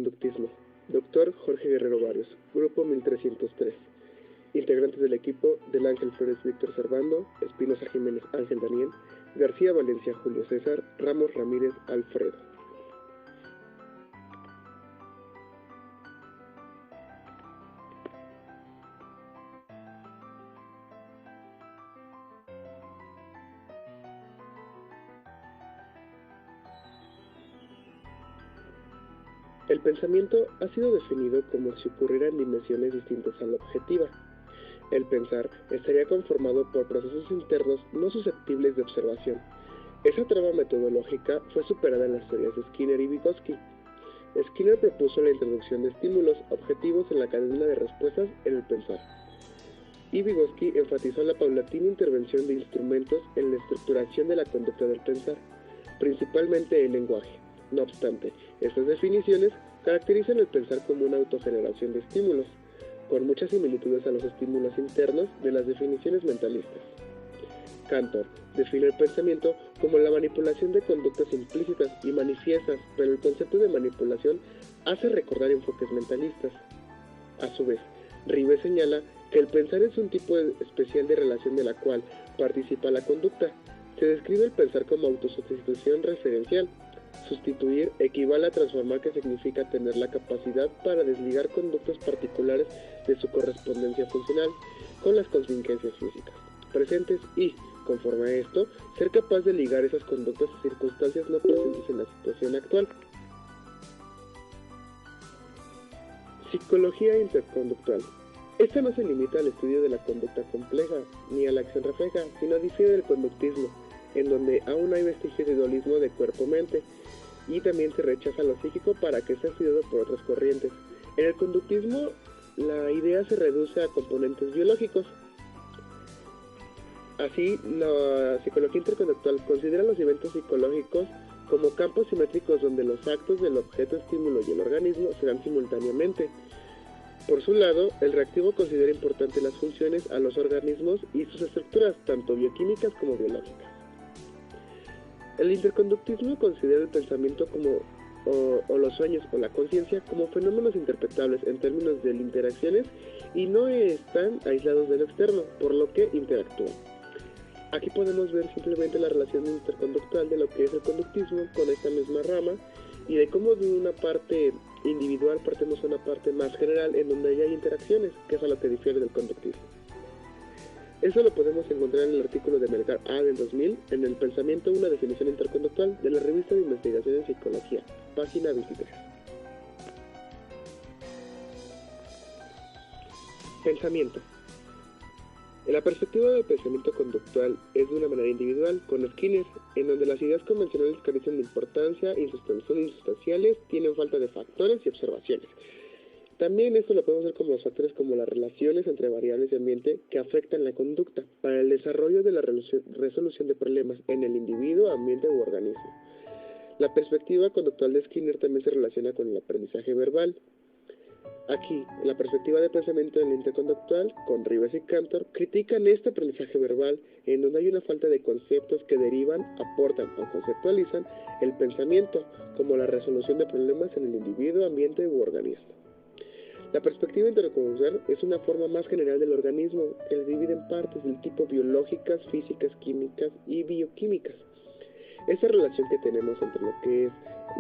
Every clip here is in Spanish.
Interconductismo. Doctor Jorge Guerrero Barrios, Grupo 1303. Integrantes del equipo: Del Ángel Flores Víctor Servando, Espinosa Jiménez Ángel Daniel, García Valencia Julio César, Ramos Ramírez Alfredo. El pensamiento ha sido definido como si ocurriera en dimensiones distintas a la objetiva. El pensar estaría conformado por procesos internos no susceptibles de observación. Esa traba metodológica fue superada en las teorías de Skinner y Vygotsky. Skinner propuso la introducción de estímulos objetivos en la cadena de respuestas en el pensar, y Vygotsky enfatizó la paulatina intervención de instrumentos en la estructuración de la conducta del pensar, principalmente el lenguaje. No obstante, estas definiciones caracterizan el pensar como una autogeneración de estímulos, con muchas similitudes a los estímulos internos de las definiciones mentalistas. Cantor define el pensamiento como la manipulación de conductas implícitas y manifiestas, pero el concepto de manipulación hace recordar enfoques mentalistas. A su vez, Rives señala que el pensar es un tipo especial de relación de la cual participa la conducta. Se describe el pensar como autosustitución referencial. Sustituir equivale a transformar, que significa tener la capacidad para desligar conductas particulares de su correspondencia funcional con las contingencias físicas presentes y, conforme a esto, ser capaz de ligar esas conductas a circunstancias no presentes en la situación actual. Psicología interconductual. Esta no se limita al estudio de la conducta compleja ni a la acción refleja, sino difiere del conductismo, en donde aún hay vestigios de dualismo de cuerpo-mente, y también se rechaza lo psíquico para que sea estudiado por otras corrientes. En el conductismo, la idea se reduce a componentes biológicos. Así, la psicología interconductual considera los eventos psicológicos como campos simétricos donde los actos del objeto estímulo y el organismo se dan simultáneamente. Por su lado, el reactivo considera importante las funciones a los organismos y sus estructuras, tanto bioquímicas como biológicas. El interconductismo considera el pensamiento como, o los sueños o la conciencia como fenómenos interpretables en términos de interacciones y no están aislados de lo externo, por lo que interactúan. Aquí podemos ver simplemente la relación interconductual de lo que es el conductismo con esta misma rama y de cómo de una parte individual partemos a una parte más general en donde ya hay interacciones, que es a lo que difiere del conductismo. Eso lo podemos encontrar en el artículo de Melgar A. del 2000, en El pensamiento, una definición interconductual, de la revista de investigación en psicología, página 23. Pensamiento. En la perspectiva del pensamiento conductual es de una manera individual, con Skinner, en donde las ideas convencionales carecen de importancia, son insustanciales, tienen falta de factores y observaciones. También esto lo podemos ver como los factores como las relaciones entre variables y ambiente que afectan la conducta para el desarrollo de la resolución de problemas en el individuo, ambiente u organismo. La perspectiva conductual de Skinner también se relaciona con el aprendizaje verbal. Aquí, en la perspectiva de pensamiento en el interconductual, con Rives y Cantor, critican este aprendizaje verbal en donde hay una falta de conceptos que derivan, aportan o conceptualizan el pensamiento, como la resolución de problemas en el individuo, ambiente u organismo. La perspectiva interconductual es una forma más general del organismo que se divide en partes del tipo biológicas, físicas, químicas y bioquímicas. Esa relación que tenemos entre lo que es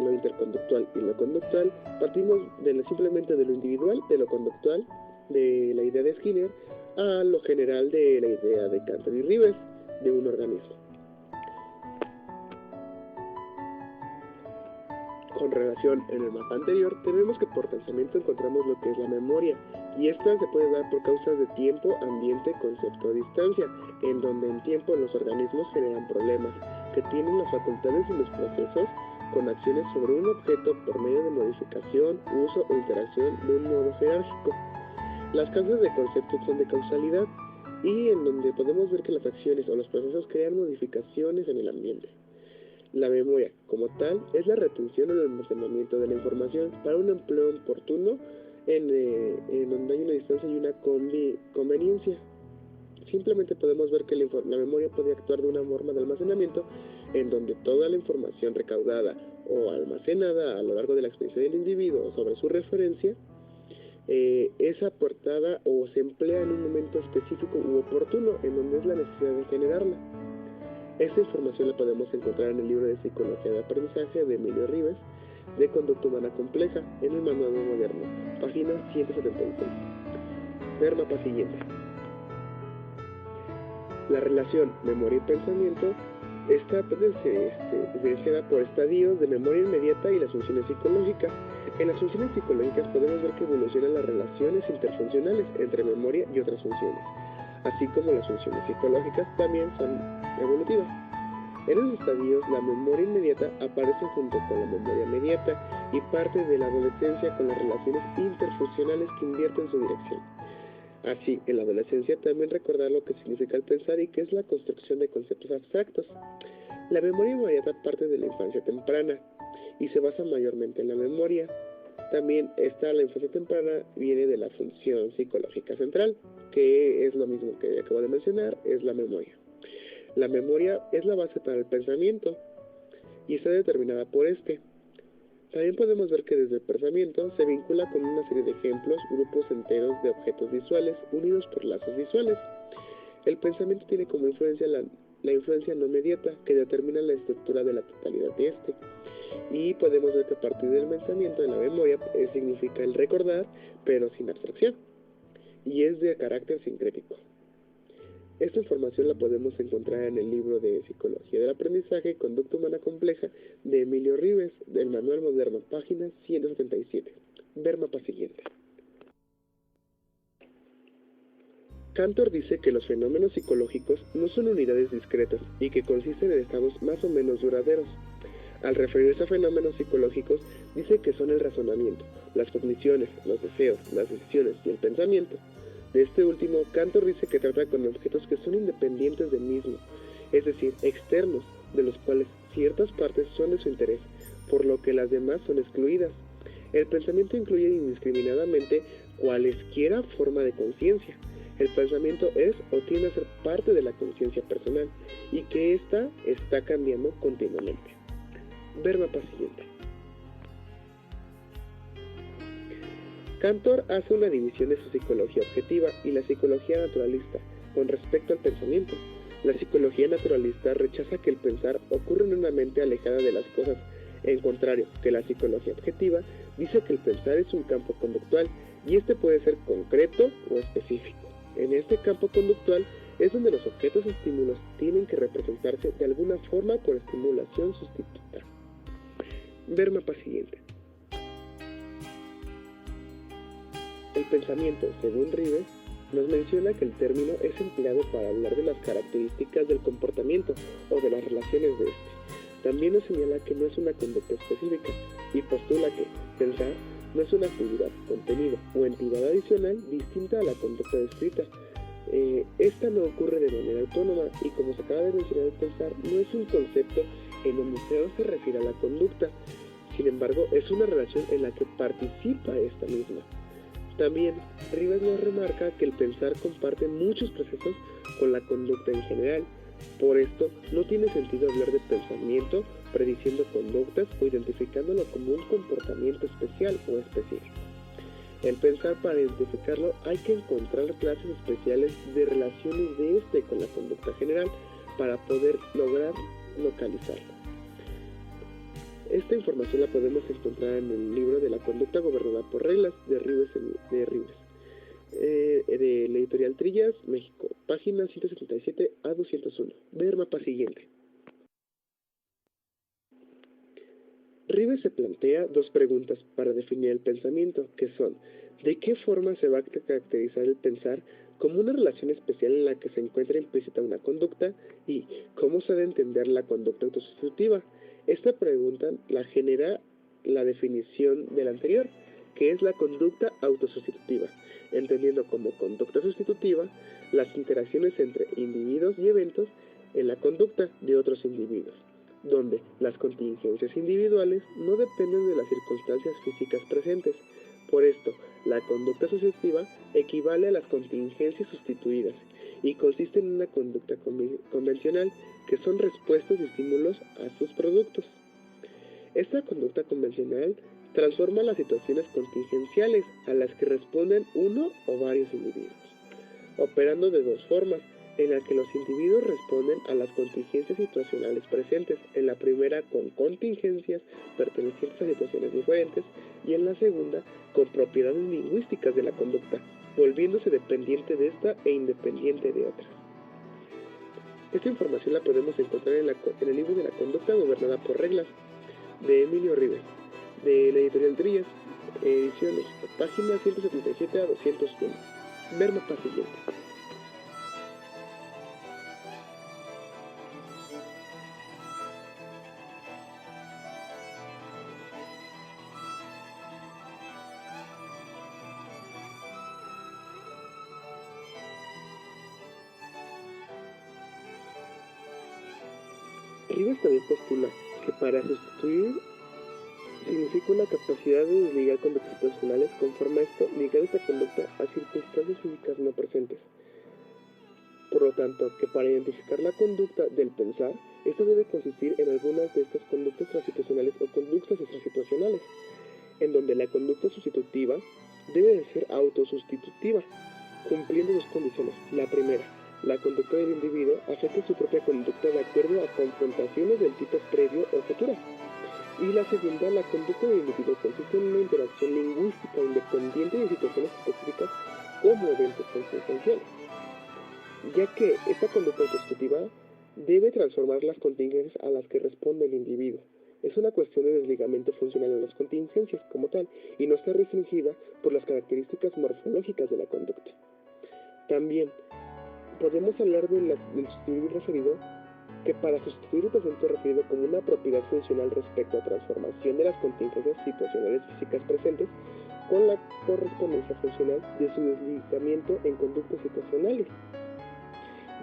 lo interconductual y lo conductual, partimos simplemente de lo individual, de lo conductual, de la idea de Skinner, a lo general de la idea de Cantor y Rives, de un organismo. Con relación en el mapa anterior, tenemos que por pensamiento encontramos lo que es la memoria, y esta se puede dar por causas de tiempo, ambiente, concepto o distancia, en donde en tiempo los organismos generan problemas, que tienen las facultades y los procesos con acciones sobre un objeto por medio de modificación, uso o interacción de un modo jerárquico. Las causas de concepto son de causalidad, y en donde podemos ver que las acciones o los procesos crean modificaciones en el ambiente. La memoria, como tal, es la retención o el almacenamiento de la información para un empleo oportuno en donde hay una distancia y una conveniencia. simplemente podemos ver que la memoria puede actuar de una forma de almacenamiento en donde toda la información recaudada o almacenada a lo largo de la experiencia del individuo sobre su referencia es aportada o se emplea en un momento específico u oportuno en donde es la necesidad de generarla. Esta información la podemos encontrar en el libro de Psicología de Aprendizaje de Emilio Ribes, de Conducta Humana Compleja, en el Manual Moderno, página 176. Ver mapa siguiente. La relación memoria y pensamiento está diferenciada por estadios de memoria inmediata y las funciones psicológicas. En las funciones psicológicas podemos ver que evolucionan las relaciones interfuncionales entre memoria y otras funciones, así como las funciones psicológicas también son evolutivas. En esos estadios, la memoria inmediata aparece junto con la memoria mediata y parte de la adolescencia con las relaciones interfuncionales que invierten su dirección. Así, en la adolescencia también recordar lo que significa el pensar y qué es la construcción de conceptos abstractos. La memoria inmediata parte de la infancia temprana y se basa mayormente en la memoria. También la infancia temprana viene de la función psicológica central, que es lo mismo que acabo de mencionar, es la memoria. La memoria es la base para el pensamiento y está determinada por este. También podemos ver que desde el pensamiento se vincula con una serie de ejemplos, grupos enteros de objetos visuales unidos por lazos visuales. El pensamiento tiene como influencia la influencia no mediata que determina la estructura de la totalidad de este. Y podemos ver que a partir del pensamiento de la memoria significa el recordar, pero sin abstracción. Y es de carácter sincrético. Esta información la podemos encontrar en el libro de Psicología del Aprendizaje y Conducta Humana Compleja de Emilio Ribes, del Manual Moderno, página 177. Ver mapa siguiente. Cantor dice que los fenómenos psicológicos no son unidades discretas y que consisten en estados más o menos duraderos. Al referirse a fenómenos psicológicos, dice que son el razonamiento, las cogniciones, los deseos, las decisiones y el pensamiento. De este último, Cantor dice que trata con objetos que son independientes del mismo, es decir, externos, de los cuales ciertas partes son de su interés, por lo que las demás son excluidas. El pensamiento incluye indiscriminadamente cualesquiera forma de conciencia. El pensamiento es o tiende a ser parte de la conciencia personal y que ésta está cambiando continuamente. Ver mapa siguiente. Cantor hace una división de su psicología objetiva y la psicología naturalista con respecto al pensamiento. La psicología naturalista rechaza que el pensar ocurre en una mente alejada de las cosas, en contrario que la psicología objetiva dice que el pensar es un campo conductual y este puede ser concreto o específico. En este campo conductual es donde los objetos estímulos tienen que representarse de alguna forma por estimulación sustituta. Ver mapa siguiente. El pensamiento, según Ribes, nos menciona que el término es empleado para hablar de las características del comportamiento o de las relaciones de este. También nos señala que no es una conducta específica y postula que pensar no es una actividad, contenido o entidad adicional distinta a la conducta descrita. Esta no ocurre de manera autónoma y, como se acaba de mencionar, el pensar no es un concepto en donde se refiere a la conducta. Sin embargo, es una relación en la que participa esta misma. También, Ribes nos remarca que el pensar comparte muchos procesos con la conducta en general. Por esto, no tiene sentido hablar de pensamiento prediciendo conductas o identificándolo como un comportamiento especial o específico. El pensar, para identificarlo, hay que encontrar clases especiales de relaciones de este con la conducta general para poder lograr localizarlo. Esta información la podemos encontrar en el libro de la conducta gobernada por reglas de Ribes, de la editorial Trillas, México, página 177 a 201. Ver mapa siguiente. Ribes se plantea dos preguntas para definir el pensamiento, que son: ¿de qué forma se va a caracterizar el pensar como una relación especial en la que se encuentra implícita una conducta? ¿Y cómo se debe entender la conducta autosustitutiva? Esta pregunta la genera la definición de la anterior, que es la conducta autosustitutiva, entendiendo como conducta sustitutiva las interacciones entre individuos y eventos en la conducta de otros individuos, donde las contingencias individuales no dependen de las circunstancias físicas presentes. Por esto, la conducta sustitutiva equivale equivale a las contingencias sustituidas y consiste en una conducta convencional, que son respuestas y estímulos a sus productos. Esta conducta convencional transforma las situaciones contingenciales a las que responden uno o varios individuos, operando de dos formas, en la que los individuos responden a las contingencias situacionales presentes, en la primera con contingencias pertenecientes a situaciones diferentes y en la segunda con propiedades lingüísticas de la conducta, volviéndose dependiente de esta e independiente de otras. Esta información la podemos encontrar en el libro de la conducta gobernada por reglas, de Emilio Ribes, de la editorial Trías, edición México, página 177 a 201. Ver mapa siguiente. Ribes también postula que para sustituir significa una capacidad de desligar conductas personales. Conforme a esto, ligar esta conducta a circunstancias físicas no presentes. Por lo tanto, que para identificar la conducta del pensar, esto debe consistir en algunas de estas conductas transituacionales o conductas extrasituacionales, en donde la conducta sustitutiva debe de ser autosustitutiva, cumpliendo dos condiciones. La primera, la conducta del individuo afecta su propia conducta de acuerdo a confrontaciones del tipo previo o futura. Y la segunda, la conducta del individuo consiste en una interacción lingüística independiente de situaciones específicas como eventos consecuenciales, ya que esta conducta autosustitutiva debe transformar las contingencias a las que responde el individuo. Es una cuestión de desligamiento funcional de las contingencias como tal, y no está restringida por las características morfológicas de la conducta. También podemos hablar del sustituir referido, que para sustituir el presente referido como una propiedad funcional respecto a transformación de las contingencias situacionales físicas presentes con la correspondencia funcional de su desligamiento en conductas situacionales,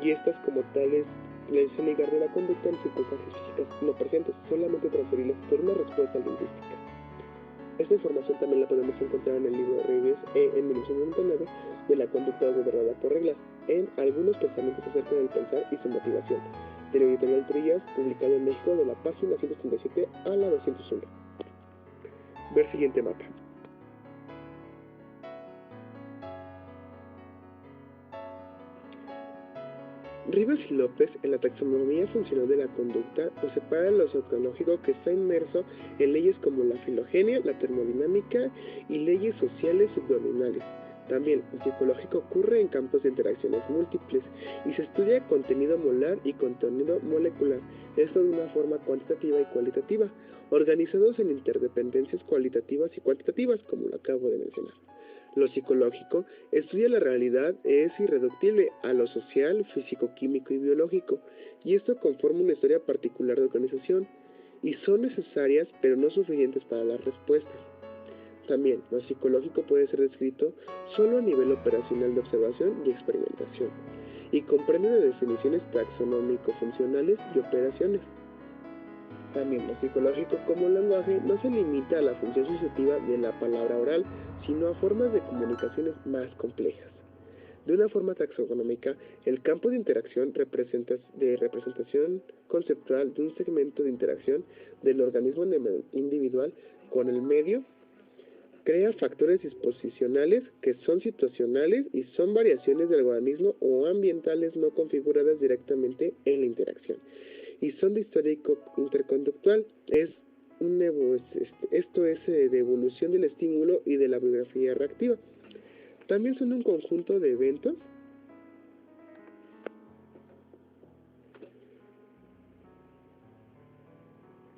y estas como tales les ligar de la conducta en circunstancias físicas no presentes, solamente transferirlas por una respuesta lingüística. Esta información también la podemos encontrar en el libro de Ribes en 1999 de la conducta gobernada por reglas, en algunos pensamientos acerca del pensar y su motivación, de la editorial Trías, publicado en México, de la página 137 a la 201. Ver siguiente mapa. Ribes y López, en la taxonomía funcional de la conducta, nos separa lo sociológico, que está inmerso en leyes como la filogenia, la termodinámica y leyes sociales subordinales. También, el psicológico ocurre en campos de interacciones múltiples y se estudia contenido molar y contenido molecular, esto de una forma cuantitativa y cualitativa, organizados en interdependencias cualitativas y cuantitativas, como lo acabo de mencionar. Lo psicológico estudia la realidad, es irreductible a lo social, físico, químico y biológico, y esto conforma una historia particular de organización, y son necesarias pero no suficientes para las respuestas. También, lo psicológico puede ser descrito solo a nivel operacional de observación y experimentación, y comprende de definiciones taxonómico-funcionales y operaciones. También, lo psicológico como lenguaje no se limita a la función sustantiva de la palabra oral, sino a formas de comunicaciones más complejas. De una forma taxonómica, el campo de interacción de representación conceptual de un segmento de interacción del organismo individual con el medio crea factores disposicionales que son situacionales y son variaciones del organismo o ambientales no configuradas directamente en la interacción, y son de historia interconductual. Esto es de evolución del estímulo y de la biografía reactiva. También son un conjunto de eventos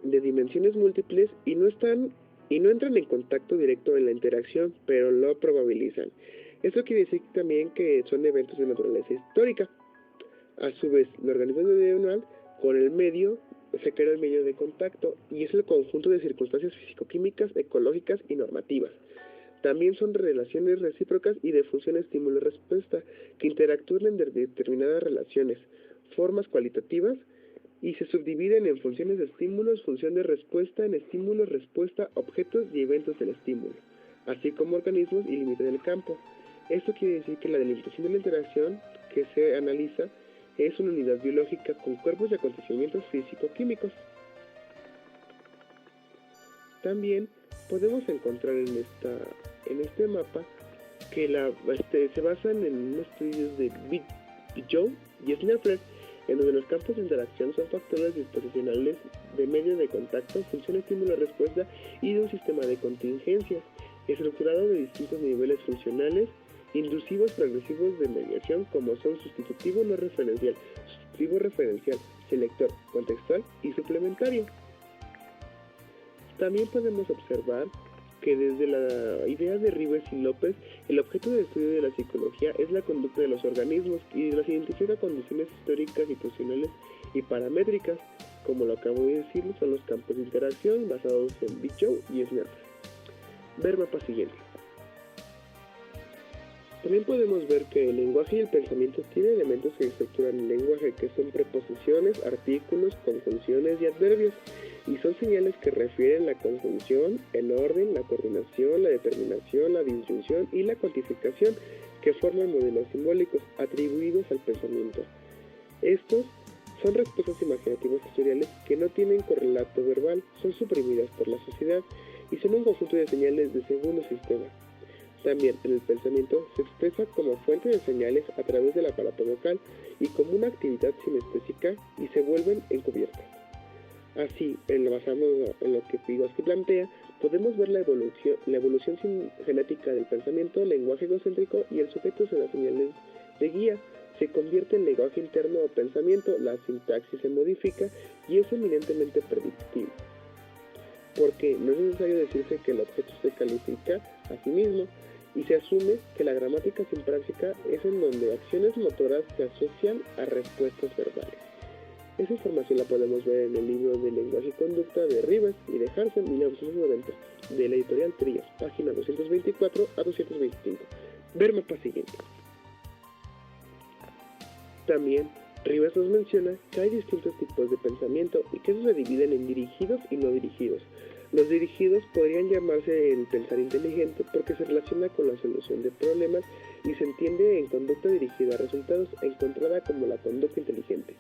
de dimensiones múltiples y no entran en contacto directo en la interacción, pero lo probabilizan. Esto quiere decir también que son eventos de naturaleza histórica. A su vez, el organismo neuronal con el medio se crea el medio de contacto y es el conjunto de circunstancias físico-químicas, ecológicas y normativas. También son relaciones recíprocas y de función estímulo-respuesta que interactúan en determinadas relaciones, formas cualitativas, y se subdividen en funciones de estímulos, función de respuesta, en estímulos, respuesta, objetos y eventos del estímulo, así como organismos y límites del campo. Esto quiere decir que la delimitación de la interacción que se analiza es una unidad biológica con cuerpos y acontecimientos físico-químicos. También podemos encontrar en este mapa que se basan en unos estudios de Bijoy y Sneffler, en donde los campos de interacción son factores disposicionales de medio de contacto, función estímulo-respuesta y de un sistema de contingencias, estructurado de distintos niveles funcionales, inducivos progresivos de mediación, como son sustitutivo no referencial, sustitutivo referencial, selector, contextual y suplementario. También podemos observar que desde la idea de Rivers y López, el objeto de estudio de la psicología es la conducta de los organismos y las identifica condiciones históricas, situacionales y paramétricas. Como lo acabo de decir, son los campos de interacción basados en Bijoy y Sneffler. Ver mapa siguiente. También podemos ver que el lenguaje y el pensamiento tienen elementos que estructuran el lenguaje, que son preposiciones, artículos, conjunciones y adverbios, y son señales que refieren la conjunción, el orden, la coordinación, la determinación, la disyunción y la cuantificación, que forman modelos simbólicos atribuidos al pensamiento. Estos son respuestas imaginativas sensoriales que no tienen correlato verbal, son suprimidas por la sociedad y son un conjunto de señales de segundo sistema. También en el pensamiento se expresa como fuente de señales a través del aparato vocal y como una actividad sinestésica y se vuelven encubiertas. Así, basándonos en lo que Vygotsky plantea, podemos ver la evolución genética del pensamiento, lenguaje egocéntrico y el sujeto en las señales de guía. Se convierte en lenguaje interno o pensamiento, la sintaxis se modifica y es eminentemente predictivo. Porque no es necesario decirse que el objeto se califica a sí mismo y se asume que la gramática sintáctica es en donde acciones motoras se asocian a respuestas verbales. Esa información la podemos ver en el libro de Lenguaje y Conducta de Rivers y de Hansen, 1990, de la editorial Trías, página 224 a 225. Ver mapa siguiente. También Rivers nos menciona que hay distintos tipos de pensamiento y que esos se dividen en dirigidos y no dirigidos. Los dirigidos podrían llamarse el pensar inteligente porque se relaciona con la solución de problemas y se entiende en conducta dirigida a resultados, encontrada como la conducta inteligente.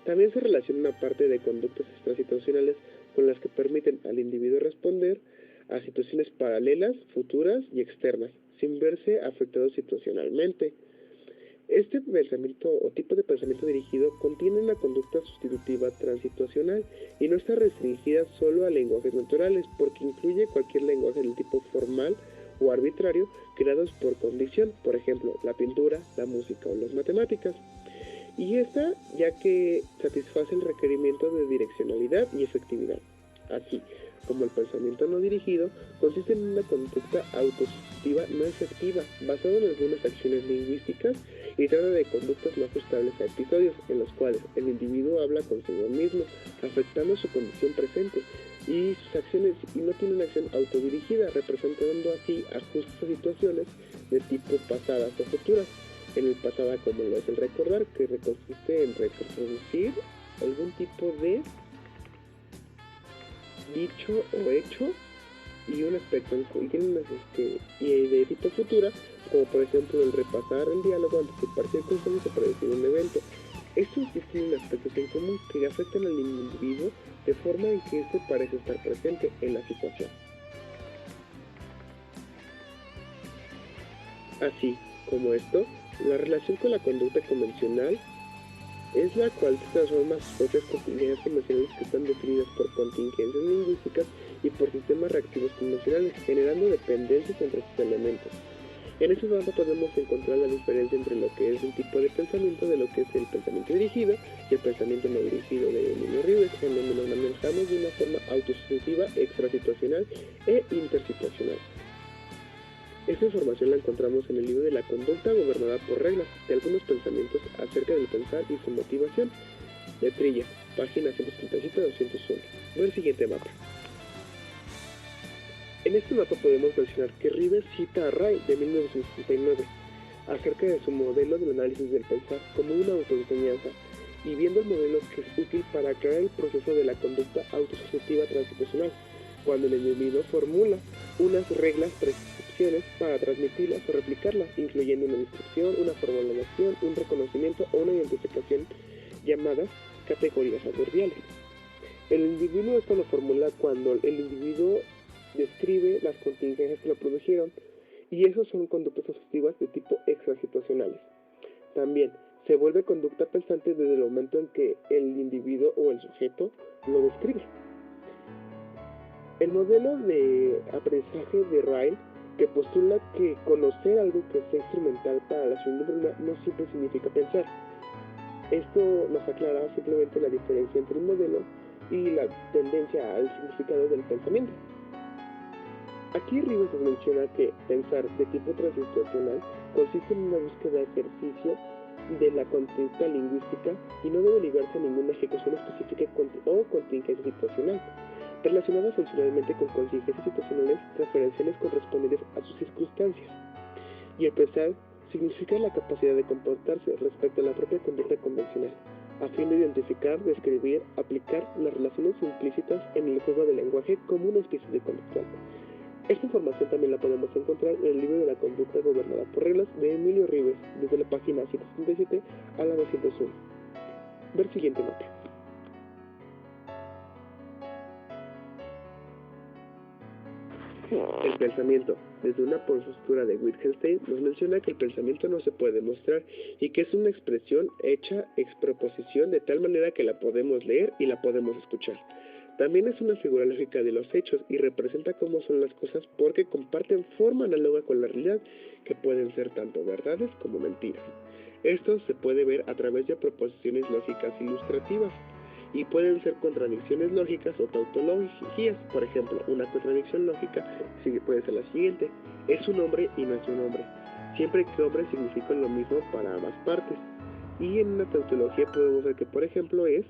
También se relaciona una parte de conductas extrasituacionales con las que permiten al individuo responder a situaciones paralelas, futuras y externas, sin verse afectado situacionalmente. Este pensamiento o tipo de pensamiento dirigido contiene una conducta sustitutiva transituacional y no está restringida solo a lenguajes naturales, porque incluye cualquier lenguaje del tipo formal o arbitrario creados por condición, por ejemplo, la pintura, la música o las matemáticas. Y esta ya que satisface el requerimiento de direccionalidad y efectividad. Así como el pensamiento no dirigido consiste en una conducta autosugestiva no efectiva, basada en algunas acciones lingüísticas y trata de conductas no ajustables a episodios en los cuales el individuo habla consigo mismo, afectando su condición presente y sus acciones y no tiene una acción autodirigida, representando así ajustes a situaciones de tipo pasadas o futuras. En el pasado, como lo es el recordar, que consiste en reproducir algún tipo de dicho o hecho y un aspecto y de tipo futura, como por ejemplo el repasar el diálogo, anticipar circunstancias o predecir un evento. Estos tienen aspectos en común que afectan al individuo de forma en que éste parece estar presente en la situación. Así como esto, la relación con la conducta convencional es la cual se transforma sus propias cotidianas convencionales que están definidas por contingencias lingüísticas y por sistemas reactivos convencionales, generando dependencias entre sus elementos. En este mapa podemos encontrar la diferencia entre lo que es un tipo de pensamiento de lo que es el pensamiento dirigido y el pensamiento no dirigido de Emilio Rivers, en donde nos manejamos de una forma autosugestiva, extrasituacional e intersituacional. Esta información la encontramos en el libro de la conducta gobernada por reglas, de algunos pensamientos acerca del pensar y su motivación, de Trilla, página 137-201. Ve el siguiente mapa. En este mapa podemos mencionar que Rivers cita a Ray de 1969 acerca de su modelo del análisis del pensar como una autoenseñanza y viendo el modelo que es útil para aclarar el proceso de la conducta autosugestiva transituacional, cuando el individuo formula unas reglas prescriptivas instrucciones para transmitirlas o replicarlas, incluyendo una instrucción, una formulación, un reconocimiento o una identificación llamadas categorías adverbiales. El individuo esto lo formula cuando el individuo describe las contingencias que lo produjeron, y esos son conductas asociativas de tipo extrasituacionales. También se vuelve conducta pensante desde el momento en que el individuo o el sujeto lo describe. El modelo de aprendizaje de Ryle, que postula que conocer algo que sea instrumental para la acción de un problema no siempre significa pensar. Esto nos aclara simplemente la diferencia entre un modelo y la tendencia al significado del pensamiento. Aquí Rivers nos menciona que pensar de tipo transsituacional consiste en una búsqueda de ejercicio de la conducta lingüística y no debe ligarse a ninguna ejecución específica o contingencia situacional, relacionada funcionalmente con contingencias situacionales referenciales correspondientes a sus circunstancias. Y el pensar significa la capacidad de comportarse respecto a la propia conducta convencional, a fin de identificar, describir, aplicar las relaciones implícitas en el juego del lenguaje como una especie de conductual. Esta información también la podemos encontrar en el libro de la conducta gobernada por reglas de Emilio Rivers, desde la página 177 a la 201. Ver siguiente nota. El pensamiento, desde una postura de Wittgenstein, nos menciona que el pensamiento no se puede mostrar y que es una expresión hecha ex proposición de tal manera que la podemos leer y la podemos escuchar. También es una figura lógica de los hechos y representa cómo son las cosas porque comparten forma análoga con la realidad, que pueden ser tanto verdades como mentiras. Esto se puede ver a través de proposiciones lógicas ilustrativas y pueden ser contradicciones lógicas o tautologías. Por ejemplo, una contradicción lógica puede ser la siguiente: es un hombre y no es un hombre, siempre que hombre significa lo mismo para ambas partes. Y en una tautología podemos ver que, por ejemplo, es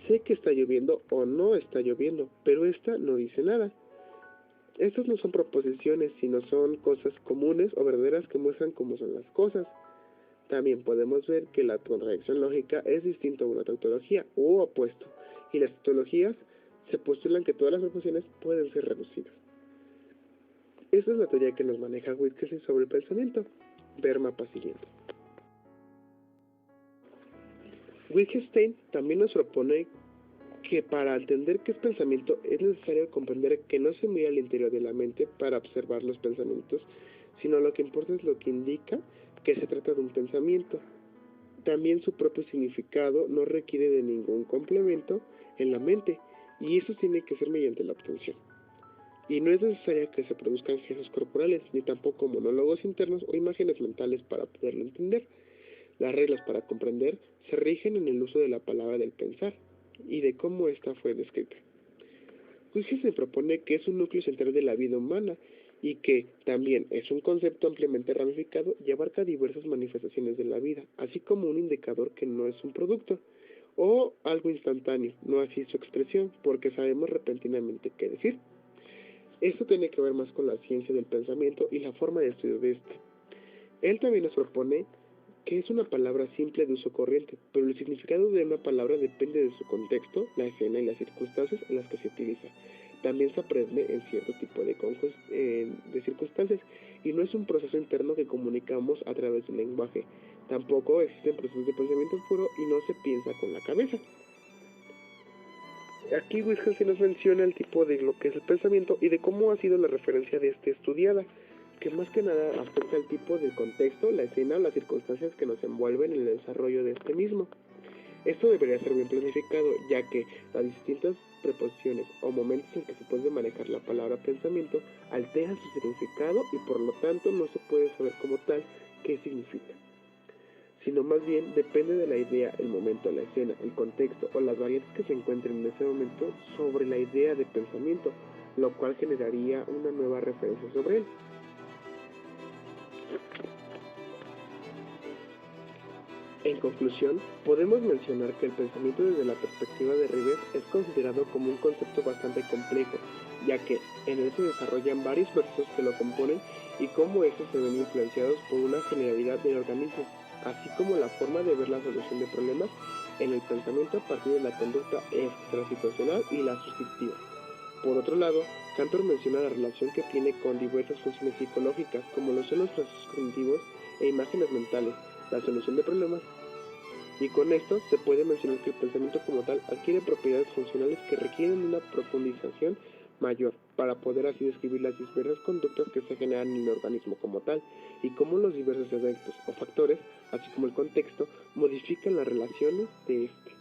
sé que está lloviendo o no está lloviendo, pero esta no dice nada. Estas no son proposiciones, sino son cosas comunes o verdaderas que muestran cómo son las cosas. También podemos ver que la contradicción lógica es distinta a una tautología o opuesto, y las tautologías se postulan que todas las proposiciones pueden ser reducidas. Esta es la teoría que nos maneja Wittgenstein sobre el pensamiento. Ver mapa siguiente. Wittgenstein también nos propone que para entender qué es pensamiento es necesario comprender que no se mira al interior de la mente para observar los pensamientos, sino lo que importa es lo que indica que se trata de un pensamiento. También su propio significado no requiere de ningún complemento en la mente, y eso tiene que ser mediante la obtención. Y no es necesario que se produzcan gestos corporales, ni tampoco monólogos internos o imágenes mentales para poderlo entender. Las reglas para comprender se rigen en el uso de la palabra del pensar y de cómo ésta fue descrita. Wittgenstein propone que es un núcleo central de la vida humana y que también es un concepto ampliamente ramificado y abarca diversas manifestaciones de la vida, así como un indicador que no es un producto o algo instantáneo, no así su expresión, porque sabemos repentinamente qué decir. Esto tiene que ver más con la ciencia del pensamiento y la forma de estudio de este. Él también nos propone que es una palabra simple de uso corriente, pero el significado de una palabra depende de su contexto, la escena y las circunstancias en las que se utiliza. También se aprende en cierto tipo de circunstancias, y no es un proceso interno que comunicamos a través del lenguaje. Tampoco existen procesos de pensamiento puro y no se piensa con la cabeza. Aquí Wittgenstein nos menciona el tipo de lo que es el pensamiento y de cómo ha sido la referencia de este estudiada, que más que nada afecta al tipo del contexto, la escena o las circunstancias que nos envuelven en el desarrollo de este mismo. Esto debería ser bien planificado, ya que las distintas preposiciones o momentos en que se puede manejar la palabra pensamiento alteran su significado y por lo tanto no se puede saber como tal qué significa, sino más bien depende de la idea, el momento, la escena, el contexto o las variantes que se encuentren en ese momento sobre la idea de pensamiento, lo cual generaría una nueva referencia sobre él. En conclusión, podemos mencionar que el pensamiento desde la perspectiva de Rivers es considerado como un concepto bastante complejo, ya que en él se desarrollan varios procesos que lo componen y cómo estos se ven influenciados por una generalidad del organismo, así como la forma de ver la solución de problemas en el pensamiento a partir de la conducta extrasituacional y la suscriptiva. Por otro lado, Cantor menciona la relación que tiene con diversas funciones psicológicas, como lo son los procesos cognitivos e imágenes mentales, la solución de problemas. Y con esto se puede mencionar que el pensamiento como tal adquiere propiedades funcionales que requieren una profundización mayor para poder así describir las diversas conductas que se generan en el organismo como tal y cómo los diversos efectos o factores, así como el contexto, modifican las relaciones de este.